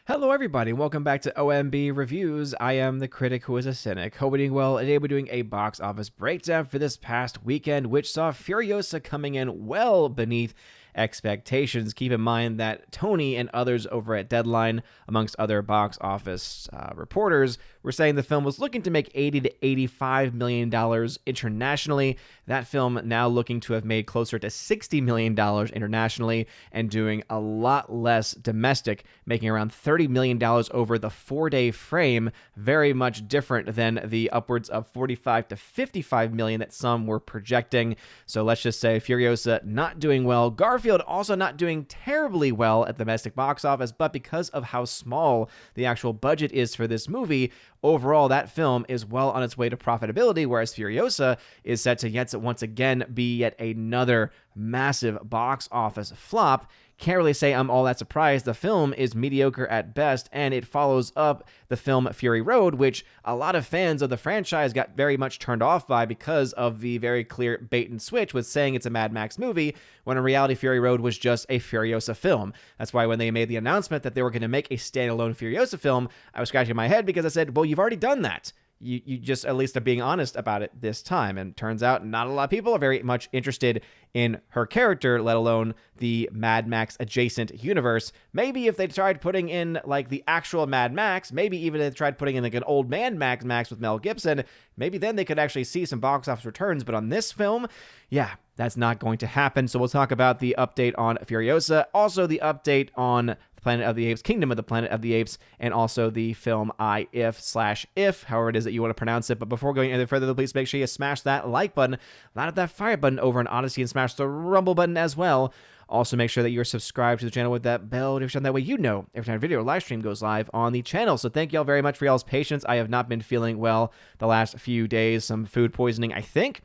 Hello, everybody, and welcome back to OMB Reviews. I am the critic who is a cynic. Hope you're doing well. Today we're doing a box office breakdown for this past weekend, which saw Furiosa coming in well beneath expectations. Keep in mind that Tony and others over at Deadline, amongst other box office reporters, were saying the film was looking to make $80 to $85 million internationally. That film now looking to have made closer to $60 million internationally and doing a lot less domestic, making around $30 million over the 4-day frame. Very much different than the upwards of $45 to $55 million that some were projecting. So let's just say Furiosa not doing well. Garfield also not doing terribly well at the domestic box office, but because of how small the actual budget is for this movie, overall that film is well on its way to profitability, whereas Furiosa is set to once again be yet another massive box office flop. Can't really say I'm all that surprised. The film is mediocre at best, and it follows up the film Fury Road, which a lot of fans of the franchise got very much turned off by because of the very clear bait and switch with saying it's a Mad Max movie, when in reality Fury Road was just a Furiosa film. That's why when they made the announcement that they were going to make a standalone Furiosa film, I was scratching my head because I said, well, you've already done that. You just at least are being honest about it this time. And turns out not a lot of people are very much interested in her character, let alone the Mad Max adjacent universe. Maybe if they tried putting in like the actual Mad Max, maybe even if they tried putting in like an old man Max with Mel Gibson, maybe then they could actually see some box office returns. But on this film, yeah, that's not going to happen. So we'll talk about the update on Furiosa, also the update on Planet of the Apes, Kingdom of the Planet of the Apes, and also the film If, however it is that you want to pronounce it. But before going any further, please make sure you smash that like button, line up that fire button over on Odyssey, and smash the rumble button as well. Also, make sure that you're subscribed to the channel with that bell notification. That way you know every time a video or live stream goes live on the channel. So thank y'all very much for y'all's patience. I have not been feeling well the last few days. Some food poisoning, I think.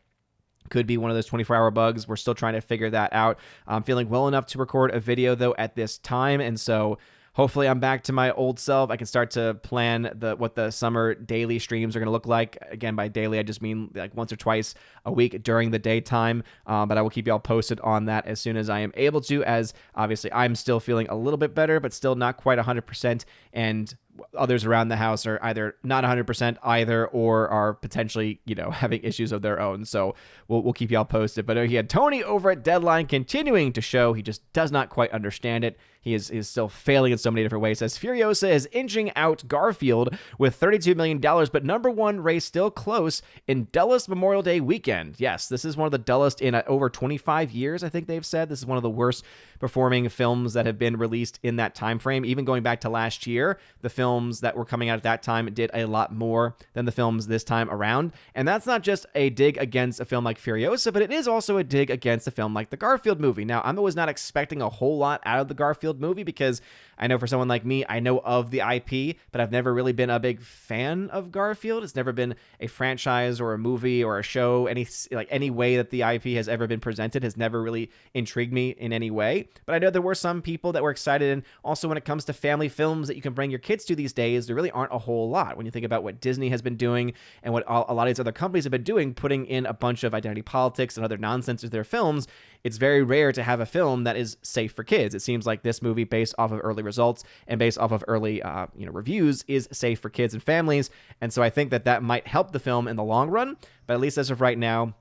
Could be one of those 24-hour bugs. We're still trying to figure that out. I'm feeling well enough to record a video, though, at this time, and so hopefully I'm back to my old self. I can start to plan what the summer daily streams are going to look like. Again, by daily, I just mean like once or twice a week during the daytime, but I will keep y'all posted on that as soon as I am able to, as obviously I'm still feeling a little bit better, but still not quite 100%, and others around the house are either not 100% either or are potentially, having issues of their own. So we'll keep y'all posted. But he had Tony over at Deadline continuing to show he just does not quite understand it. He is still failing in so many different ways. Says Furiosa is inching out Garfield with $32 million, but number one race still close in dullest Memorial Day weekend. Yes, this is one of the dullest in over 25 years, I think they've said. This is one of the worst performing films that have been released in that time frame. Even going back to last year, the films that were coming out at that time did a lot more than the films this time around. And that's not just a dig against a film like Furiosa, but it is also a dig against a film like the Garfield movie. Now, I was not expecting a whole lot out of the Garfield movie because I know for someone like me, I know of the IP, but I've never really been a big fan of Garfield. It's never been a franchise or a movie or a show, any way that the IP has ever been presented has never really intrigued me in any way. But I know there were some people that were excited, and also when it comes to family films that you can bring your kids to these days, there really aren't a whole lot. When you think about what Disney has been doing and what a lot of these other companies have been doing, putting in a bunch of identity politics and other nonsense into their films, it's very rare to have a film that is safe for kids. It seems like this movie, based off of early results and based off of early reviews, is safe for kids and families. And so I think that might help the film in the long run, but at least as of right now,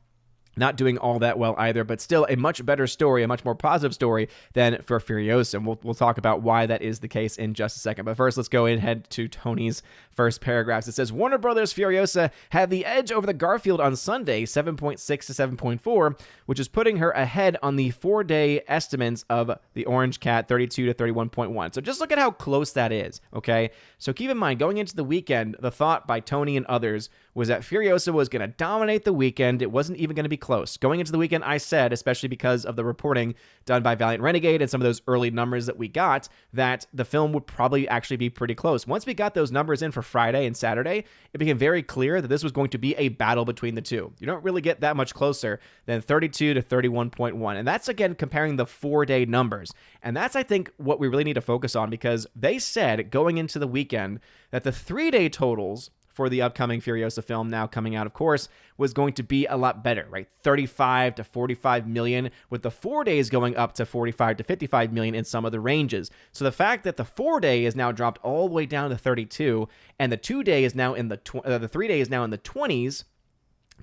not doing all that well either, but still a much better story, a much more positive story than for Furiosa. And we'll talk about why that is the case in just a second. But first, let's go ahead to Tony's first paragraphs. It says, Warner Brothers Furiosa had the edge over the Garfield on Sunday, 7.6 to 7.4, which is putting her ahead on the 4-day estimates of the Orange Cat, 32 to 31.1. So just look at how close that is, okay? So keep in mind, going into the weekend, the thought by Tony and others was that Furiosa was going to dominate the weekend. It wasn't even going to be close. Going into the weekend, I said, especially because of the reporting done by Valiant Renegade and some of those early numbers that we got, that the film would probably actually be pretty close. Once we got those numbers in for Friday and Saturday, it became very clear that this was going to be a battle between the two. You don't really get that much closer than 32 to 31.1. And that's, again, comparing the 4-day numbers. And that's, I think, what we really need to focus on, because they said going into the weekend that the 3-day totals for the upcoming Furiosa film now coming out, of course, was going to be a lot better, right? 35 to 45 million, with the 4 days going up to 45 to 55 million in some of the ranges. So the fact that the 4 day is now dropped all the way down to 32, and the 2 day is now in the 3 day is now in the 20s,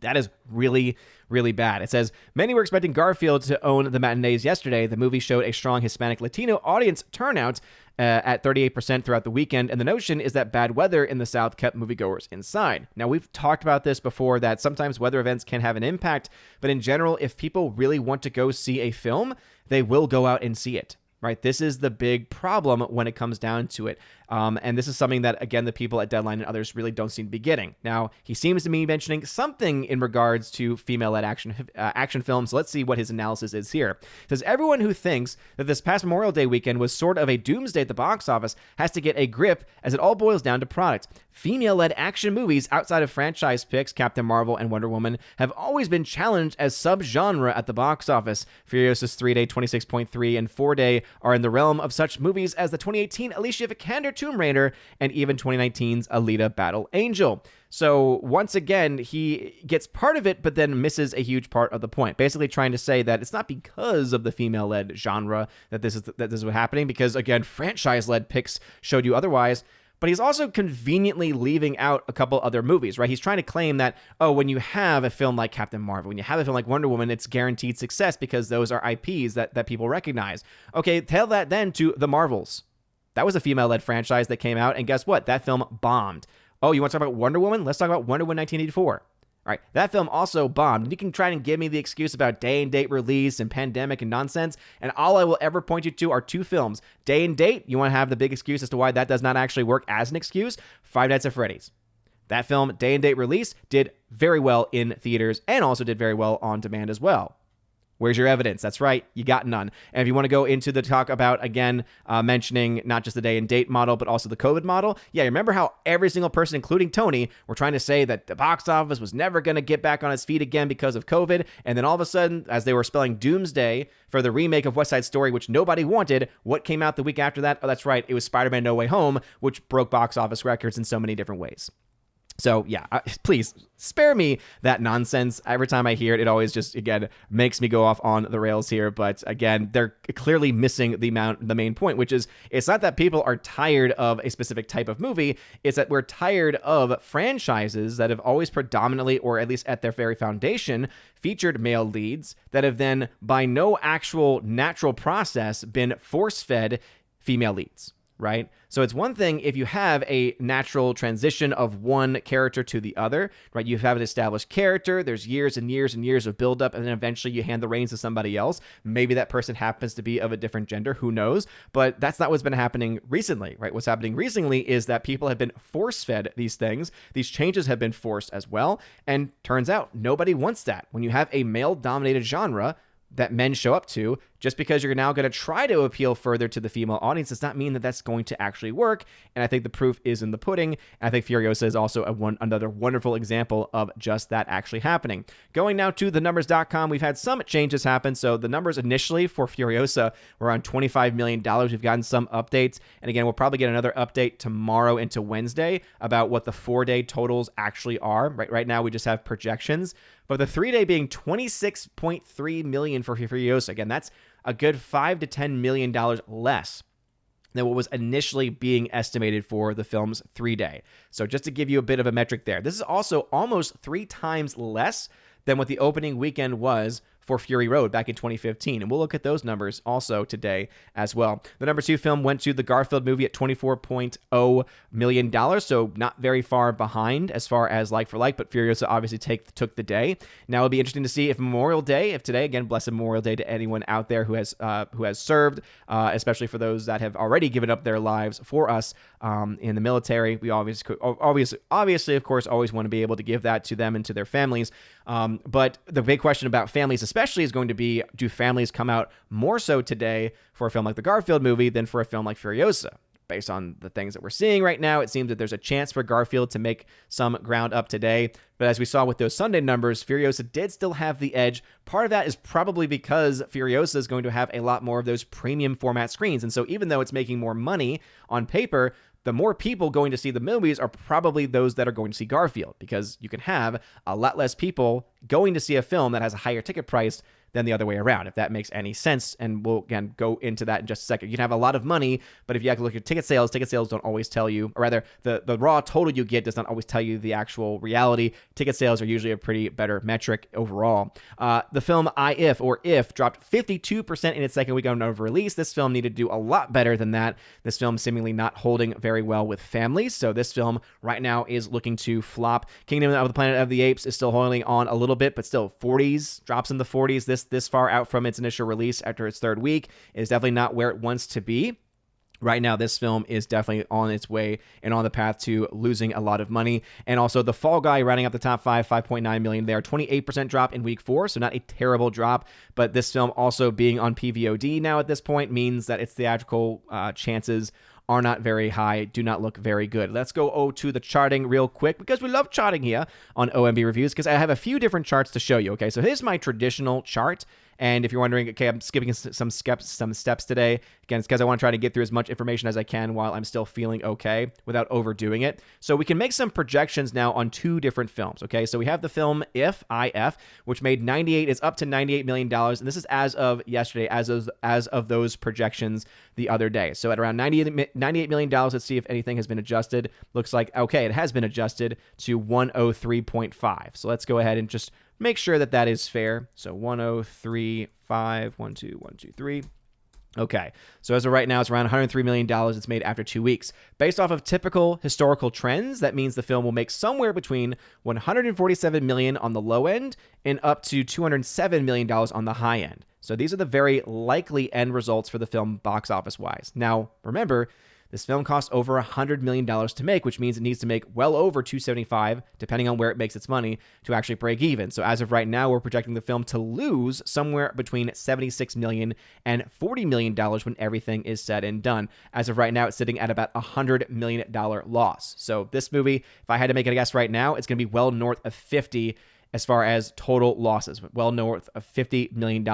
that is really, really bad. It says, many were expecting Garfield to own the matinees yesterday. The movie showed a strong Hispanic Latino audience turnout at 38% throughout the weekend, and the notion is that bad weather in the South kept moviegoers inside. Now, we've talked about this before, that sometimes weather events can have an impact, but in general, if people really want to go see a film, they will go out and see it. Right? This is the big problem when it comes down to it. And this is something that, again, the people at Deadline and others really don't seem to be getting. Now, he seems to be mentioning something in regards to female-led action films. So let's see what his analysis is here. It says, everyone who thinks that this past Memorial Day weekend was sort of a doomsday at the box office has to get a grip, as it all boils down to product. Female-led action movies outside of franchise picks, Captain Marvel and Wonder Woman, have always been challenged as sub-genre at the box office. Furiosa's 3-day 26.3 and 4-day are in the realm of such movies as the 2018 Alicia Vikander Tomb Raider and even 2019's Alita Battle Angel. So once again, he gets part of it, but then misses a huge part of the point. Basically trying to say that it's not because of the female-led genre that this is what's happening, because again, franchise-led picks showed you otherwise. But he's also conveniently leaving out a couple other movies, right? He's trying to claim that, oh, when you have a film like Captain Marvel, when you have a film like Wonder Woman, it's guaranteed success because those are IPs that people recognize. Okay, tell that then to The Marvels. That was a female-led franchise that came out, and guess what? That film bombed. Oh, you want to talk about Wonder Woman? Let's talk about Wonder Woman 1984. All right, that film also bombed. You can try and give me the excuse about day and date release and pandemic and nonsense, and all I will ever point you to are two films. Day and date, you want to have the big excuse as to why that does not actually work as an excuse? Five Nights at Freddy's. That film, day and date release, did very well in theaters and also did very well on demand as well. Where's your evidence? That's right, you got none. And if you want to go into the talk about, again, mentioning not just the day and date model, but also the COVID model, yeah, remember how every single person, including Tony, were trying to say that the box office was never going to get back on its feet again because of COVID, and then all of a sudden, as they were spelling doomsday for the remake of West Side Story, which nobody wanted, what came out the week after that? Oh, that's right, it was Spider-Man No Way Home, which broke box office records in so many different ways. So yeah, please spare me that nonsense. Every time I hear it, it always just, again, makes me go off on the rails here. But again, they're clearly missing the main point, which is it's not that people are tired of a specific type of movie. It's that we're tired of franchises that have always predominantly, or at least at their very foundation, featured male leads that have then, by no actual natural process, been force-fed female leads. Right? So it's one thing if you have a natural transition of one character to the other, right? You have an established character, there's years and years and years of buildup, and then eventually you hand the reins to somebody else. Maybe that person happens to be of a different gender, who knows? But that's not what's been happening recently, right? What's happening recently is that people have been force-fed these things. These changes have been forced as well, and turns out nobody wants that. When you have a male-dominated genre that men show up to, just because you're now going to try to appeal further to the female audience does not mean that that's going to actually work. And I think the proof is in the pudding. And I think Furiosa is also another wonderful example of just that actually happening. Going now to thenumbers.com, we've had some changes happen. So the numbers initially for Furiosa were around $25 million. We've gotten some updates. And again, we'll probably get another update tomorrow into Wednesday about what the 4-day totals actually are. Right now, we just have projections. But the 3-day being $26.3 million for Furiosa. Again, that's a good $5 to $10 million less than what was initially being estimated for the film's 3-day. So just to give you a bit of a metric there, this is also almost 3 times less than what the opening weekend was for Fury Road back in 2015. And we'll look at those numbers also today as well. The number 2 film went to the Garfield movie at $24.0 million, so not very far behind as far as like for like, but Furiosa obviously took the day. Now it'll be interesting to see if today, again, blessed Memorial Day to anyone out there who has served, especially for those that have already given up their lives for us in the military. We obviously, of course, always want to be able to give that to them and to their families. But the big question about families especially is going to be, do families come out more so today for a film like the Garfield movie than for a film like Furiosa? Based on the things that we're seeing right now, it seems that there's a chance for Garfield to make some ground up today. But as we saw with those Sunday numbers, Furiosa did still have the edge. Part of that is probably because Furiosa is going to have a lot more of those premium format screens. And so even though it's making more money on paper, the more people going to see the movies are probably those that are going to see Garfield, because you can have a lot less people going to see a film that has a higher ticket price than the other way around, if that makes any sense. And we'll, again, go into that in just a second. You can have a lot of money, but if you have to look at ticket sales don't always tell you, or rather, the raw total you get does not always tell you the actual reality. Ticket sales are usually a pretty better metric overall. The film If dropped 52% in its second week of release. This film needed to do a lot better than that. This film seemingly not holding very well with families, so this film right now is looking to flop. Kingdom of the Planet of the Apes is still holding on a little bit, but still 40s, drops in the 40s. This far out from its initial release after its third week is definitely not where it wants to be. Right now, this film is definitely on its way and on the path to losing a lot of money. And also, The Fall Guy rounding up the top five, 5.9 million there, 28% drop in week 4, so not a terrible drop. But this film also being on PVOD now at this point means that its theatrical chances are not very high, do not look very good. Let's go to the charting real quick, because we love charting here on OMB Reviews, because I have a few different charts to show you. Okay, so here's my traditional chart. And if you're wondering, okay, I'm skipping some steps today. Again, it's because I want to try to get through as much information as I can while I'm still feeling okay without overdoing it. So we can make some projections now on 2 different films, okay? So we have the film If, which made is up to $98 million. And this is as of yesterday, as of those projections the other day. So at around $98 million, let's see if anything has been adjusted. Looks like, okay, it has been adjusted to 103.5. So let's go ahead and just make sure that that is fair. So 103.5, 1, 2, 1, 2, 3. Okay, so as of right now, it's around $103 million it's made after 2 weeks. Based off of typical historical trends, that means the film will make somewhere between $147 million on the low end and up to $207 million on the high end. So these are the very likely end results for the film box office-wise. Now, remember, this film costs over $100 million to make, which means it needs to make well over $275, depending on where it makes its money, to actually break even. So as of right now, we're projecting the film to lose somewhere between $76 million and $40 million when everything is said and done. As of right now, it's sitting at about $100 million loss. So this movie, if I had to make a guess right now, it's going to be well north of 50 as far as total losses, well north of $50 million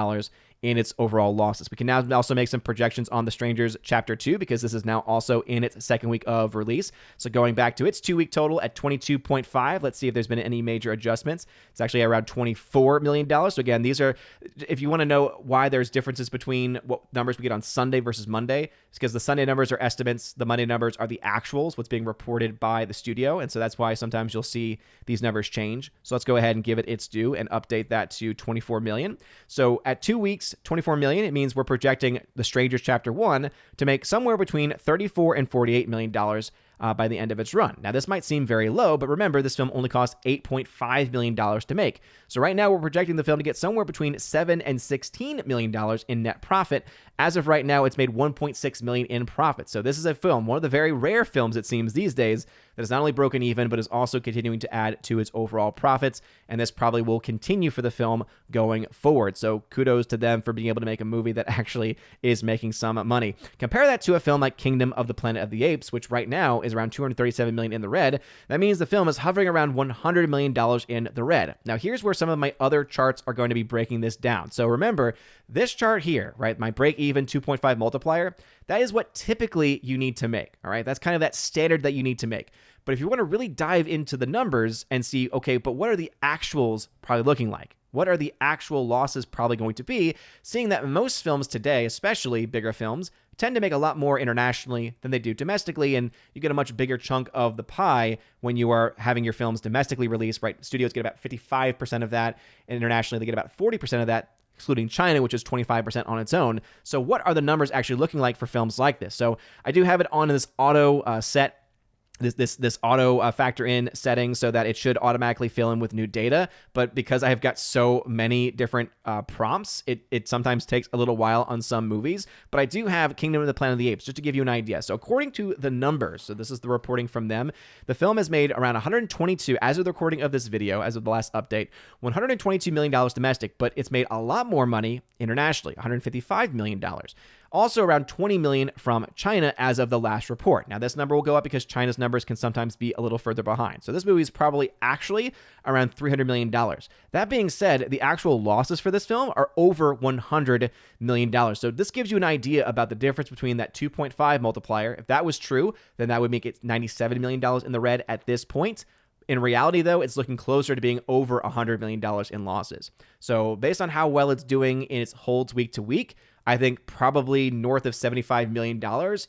in its overall losses. We can now also make some projections on The Strangers Chapter 2, because this is now also in its second week of release. So going back to its 2-week total at 22.5, let's see if there's been any major adjustments. It's actually around $24 million. So again, these are, if you want to know why there's differences between what numbers we get on Sunday versus Monday, it's because the Sunday numbers are estimates, the Monday numbers are the actuals, what's being reported by the studio. And so that's why sometimes you'll see these numbers change. So let's go ahead and give it its due and update that to 24 million. So at 2 weeks, 24 million, it means we're projecting The Strangers Chapter 1 to make somewhere between $34 and $48 million by the end of its run. Now, this might seem very low, but remember, this film only cost $8.5 million to make. So right now, we're projecting the film to get somewhere between $7 and $16 million in net profit. As of right now, it's made $1.6 million in profit. So this is a film, one of the very rare films, it seems, these days, that is not only broken even, but is also continuing to add to its overall profits. And this probably will continue for the film going forward. So kudos to them for being able to make a movie that actually is making some money. Compare that to a film like Kingdom of the Planet of the Apes, which right now is around $237 million in the red. That means the film is hovering around $100 million in the red. Now, here's where some of my other charts are going to be breaking this down. So remember, this chart here, right, my break-even 2.5 multiplier, that is what typically you need to make, all right? That's kind of that standard that you need to make. But if you want to really dive into the numbers and see, okay, but what are the actuals probably looking like? What are the actual losses probably going to be? Seeing that most films today, especially bigger films, tend to make a lot more internationally than they do domestically, and you get a much bigger chunk of the pie when you are having your films domestically released, right? Studios get about 55% of that, and internationally they get about 40% of that, excluding China, which is 25% on its own. So what are the numbers actually looking like for films like this? So I do have it on this auto set, this auto factor in setting, so that it should automatically fill in with new data. But because I have got so many different prompts, it sometimes takes a little while on some movies. But I do have Kingdom of the Planet of the Apes, just to give you an idea. So according to the numbers, so this is the reporting from them, the film has made around 122, as of the recording of this video, as of the last update, $122 million domestic, but it's made a lot more money internationally, $155 million. Also around 20 million from China as of the last report. Now, this number will go up because China's numbers can sometimes be a little further behind. So this movie is probably actually around $300 million. That being said, the actual losses for this film are over $100 million. So this gives you an idea about the difference between that 2.5 multiplier. If that was true, then that would make it $97 million in the red at this point. In reality, though, it's looking closer to being over $100 million in losses. So based on how well it's doing in its holds week to week, I think probably north of $75 million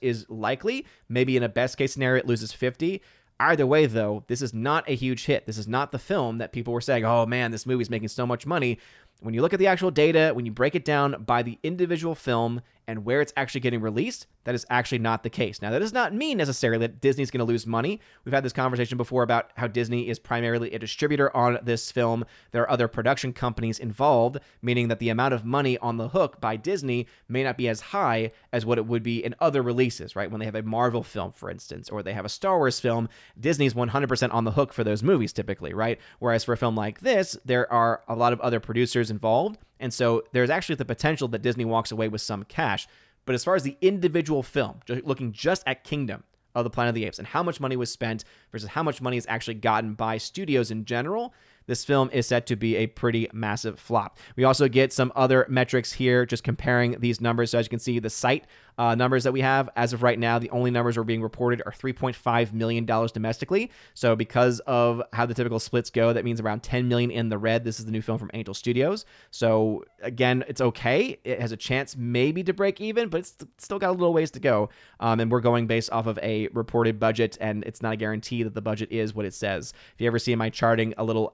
is likely. Maybe in a best case scenario, it loses 50. Either way, though, this is not a huge hit. This is not the film that people were saying, oh man, this movie's making so much money. When you look at the actual data, when you break it down by the individual film and where it's actually getting released, that is actually not the case. Now, that does not mean necessarily that Disney's going to lose money. We've had this conversation before about how Disney is primarily a distributor on this film. There are other production companies involved, meaning that the amount of money on the hook by Disney may not be as high as what it would be in other releases, right? When they have a Marvel film, for instance, or they have a Star Wars film, Disney's 100% on the hook for those movies typically, right? Whereas for a film like this, there are a lot of other producers involved, and so there's actually the potential that Disney walks away with some cash. But as far as the individual film, looking just at Kingdom of the Planet of the Apes and how much money was spent versus how much money is actually gotten by studios in general, this film is set to be a pretty massive flop. We also get some other metrics here, just comparing these numbers. So as you can see, the site numbers that we have, as of right now, the only numbers that are being reported are $3.5 million domestically. So because of how the typical splits go, that means around $10 million in the red. This is the new film from Angel Studios. So again, it's okay. It has a chance maybe to break even, but it's still got a little ways to go. And we're going based off of a reported budget, and it's not a guarantee that the budget is what it says. If you ever see my charting a little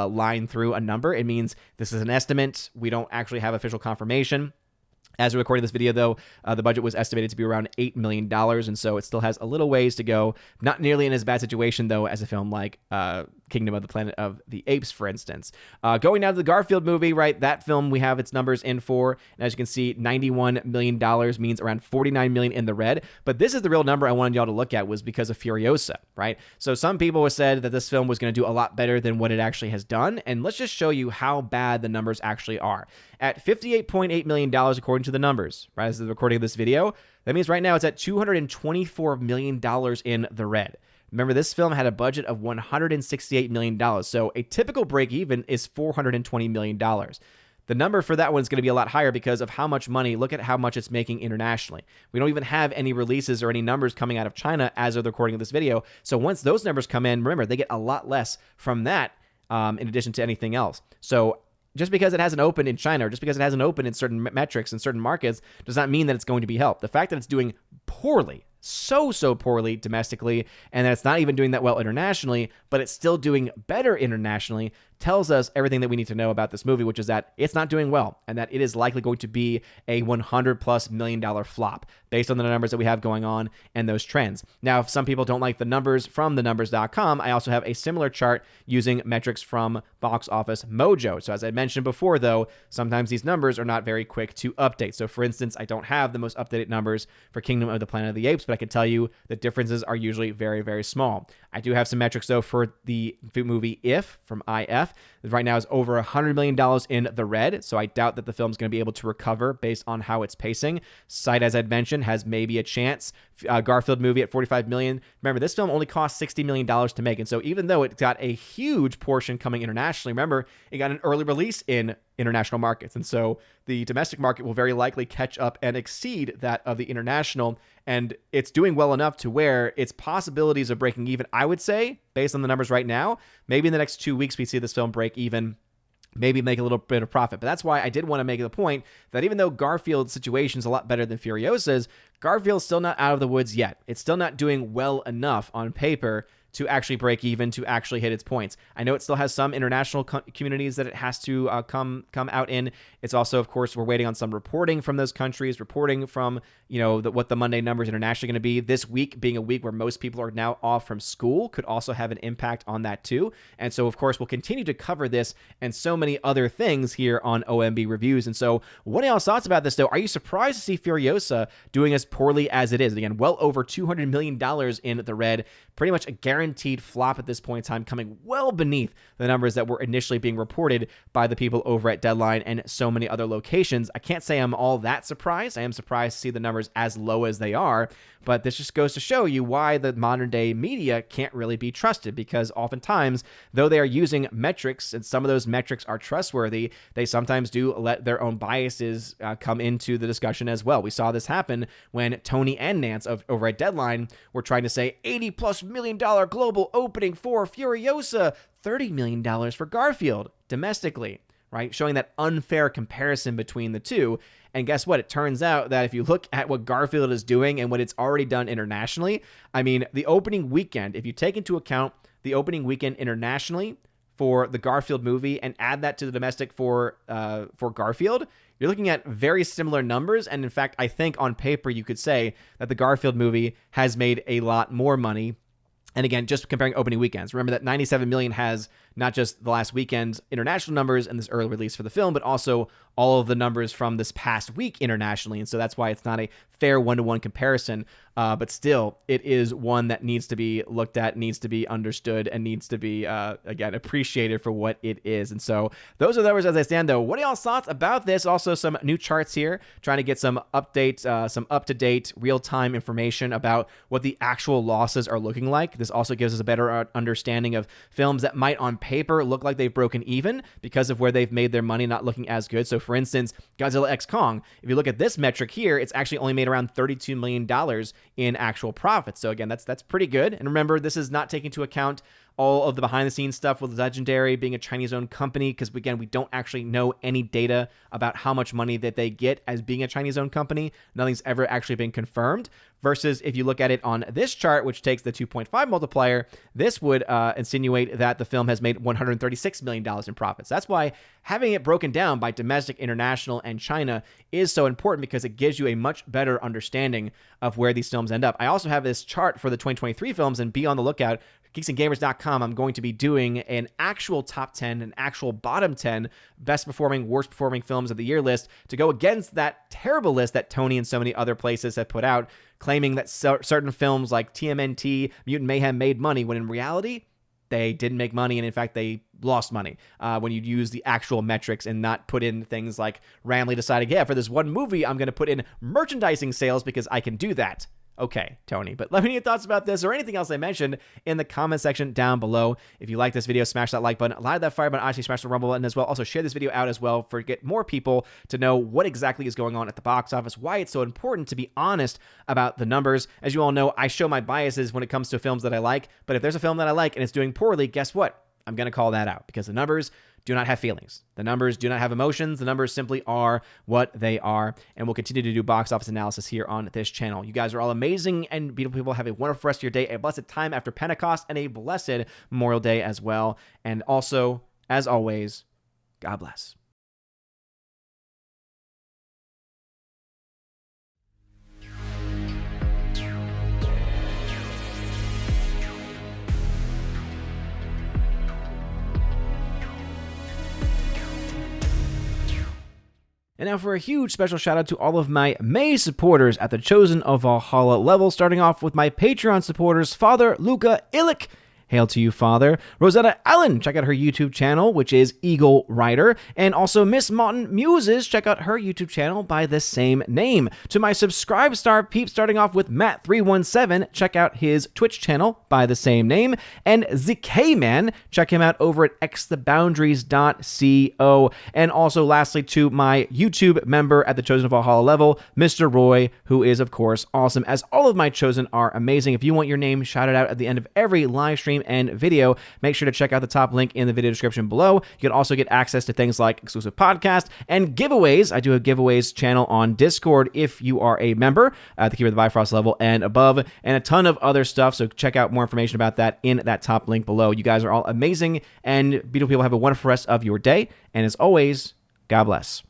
line through a number, it means this is an estimate. We don't actually have official confirmation. As we're recording this video, though, the budget was estimated to be around $8 million, and so it still has a little ways to go. Not nearly in as bad situation, though, as a film like Kingdom of the Planet of the Apes, for instance. Going down to the Garfield movie, right, that film we have its numbers in for, and as you can see, $91 million means around $49 million in the red. But this is the real number I wanted y'all to look at, was because of Furiosa, right? So some people have said that this film was going to do a lot better than what it actually has done, and let's just show you how bad the numbers actually are. At $58.8 million, according to the numbers, right, as the recording of this video, that means right now it's at $224 million in the red. Remember, this film had a budget of $168 million, so a typical break-even is $420 million. The number for that one is going to be a lot higher because of how much money, look at how much it's making internationally. We don't even have any releases or any numbers coming out of China as of the recording of this video, so once those numbers come in, remember, they get a lot less from that in addition to anything else. So just because it hasn't opened in China or just because it hasn't opened in certain metrics in certain markets does not mean that it's going to be helped. The fact that it's doing poorly, so poorly domestically, and that it's not even doing that well internationally, but it's still doing better internationally, tells us everything that we need to know about this movie, which is that it's not doing well and that it is likely going to be a $100+ million flop based on the numbers that we have going on and those trends. Now, if some people don't like the numbers from thenumbers.com, I also have a similar chart using metrics from Box Office Mojo. So as I mentioned before, though, sometimes these numbers are not very quick to update. So for instance, I don't have the most updated numbers for Kingdom of the Planet of the Apes, but I can tell you the differences are usually very small. I do have some metrics, though, for the movie If from IF. Right now is over $100 million in the red, so I doubt that the film's going to be able to recover based on how it's pacing. Sight, as I'd mentioned, has maybe a chance. Garfield movie at $45 million. Remember, this film only cost $60 million to make, and so even though it got a huge portion coming internationally, remember, it got an early release in international markets, and so the domestic market will very likely catch up and exceed that of the international, and it's doing well enough to where its possibilities of breaking even, I would say, based on the numbers right now, maybe in the next 2 weeks we see this film break even, maybe make a little bit of profit. But that's why I did want to make the point that even though Garfield's situation is a lot better than Furiosa's, Garfield's still not out of the woods yet. It's still not doing well enough on paper to actually break even, to actually hit its points. I know it still has some international communities that it has to come out in. It's also, of course, we're waiting on some reporting from those countries, reporting from, what the Monday numbers internationally going to be. This week being a week where most people are now off from school could also have an impact on that too. And so, of course, we'll continue to cover this and so many other things here on OMB Reviews. And so what are y'all's thoughts about this, though? Are you surprised to see Furiosa doing as poorly as it is? Again, well over $200 million in the red, pretty much a guarantee guaranteed flop at this point in time, coming well beneath the numbers that were initially being reported by the people over at Deadline and so many other locations. I can't say I'm all that surprised. I am surprised to see the numbers as low as they are, but this just goes to show you why the modern day media can't really be trusted, because oftentimes, though they are using metrics and some of those metrics are trustworthy, they sometimes do let their own biases come into the discussion as well. We saw this happen when Tony and Nance over at Deadline were trying to say $80+ million global opening for Furiosa, $30 million for Garfield domestically, right? Showing that unfair comparison between the two. And guess what? It turns out that if you look at what Garfield is doing and what it's already done internationally, I mean, the opening weekend, if you take into account the opening weekend internationally for the Garfield movie and add that to the domestic for Garfield, you're looking at very similar numbers. And in fact, I think on paper you could say that the Garfield movie has made a lot more money. And again, just comparing opening weekends, remember that 97 million has not just the last weekend's international numbers and this early release for the film, but also all of the numbers from this past week internationally. And so that's why it's not a fair one-to-one comparison. But still, it is one that needs to be looked at, needs to be understood, and needs to be, again, appreciated for what it is. And so those are the numbers as they stand, though. What are y'all's thoughts about this? Also, some new charts here, trying to get some updates, some up-to-date, real-time information about what the actual losses are looking like. This also gives us a better understanding of films that might, on paper, look like they've broken even because of where they've made their money not looking as good. So, for instance, Godzilla x Kong, if you look at this metric here, it's actually only made around $32 million in actual profits. So again, that's pretty good. And remember, this is not taking into account all of the behind-the-scenes stuff with Legendary being a Chinese-owned company, because again, we don't actually know any data about how much money that they get as being a Chinese-owned company. Nothing's ever actually been confirmed. Versus if you look at it on this chart, which takes the 2.5 multiplier, this would insinuate that the film has made $136 million in profits. That's why having it broken down by domestic, international, and China is so important, because it gives you a much better understanding of where these films end up. I also have this chart for the 2023 films, and be on the lookout. geeksandgamers.com, I'm going to be doing an actual top 10, an actual bottom 10 best performing, worst performing films of the year list to go against that terrible list that Tony and so many other places have put out, claiming that certain films like TMNT, Mutant Mayhem made money, when in reality, they didn't make money, and in fact, they lost money when you use the actual metrics and not put in things like randomly deciding, yeah, for this one movie, I'm going to put in merchandising sales because I can do that. Okay, Tony, but let me know your thoughts about this or anything else I mentioned in the comment section down below. If you like this video, smash that like button, light that fire button, obviously smash the rumble button as well. Also, share this video out as well for get more people to know what exactly is going on at the box office, why it's so important to be honest about the numbers. As you all know, I show my biases when it comes to films that I like, but if there's a film that I like and it's doing poorly, guess what? I'm going to call that out, because the numbers do not have feelings. The numbers do not have emotions. The numbers simply are what they are. And we'll continue to do box office analysis here on this channel. You guys are all amazing and beautiful people. Have a wonderful rest of your day, a blessed time after Pentecost, and a blessed Memorial Day as well. And also, as always, God bless. And now for a huge special shout out to all of my May supporters at the Chosen of Valhalla level, starting off with my Patreon supporters, Father Luca Illich. Hail to you, Father. Rosetta Allen, check out her YouTube channel, which is Eagle Rider. And also Miss Martin Muses, check out her YouTube channel by the same name. To my Subscribe Star peeps, starting off with Matt317, check out his Twitch channel by the same name. And ZK-Man, check him out over at xtheboundaries.co. And also, lastly, to my YouTube member at the Chosen of Valhalla level, Mr. Roy, who is, of course, awesome, as all of my Chosen are amazing. If you want your name shouted out at the end of every live stream and video, make sure to check out the top link in the video description below. You can also get access to things like exclusive podcast and giveaways. I do a giveaways channel on Discord if you are a member at the Keeper of the Bifrost level and above, and a ton of other stuff. So check out more information about that in that top link below. You guys are all amazing and beautiful people. Have a wonderful rest of your day. And as always, God bless.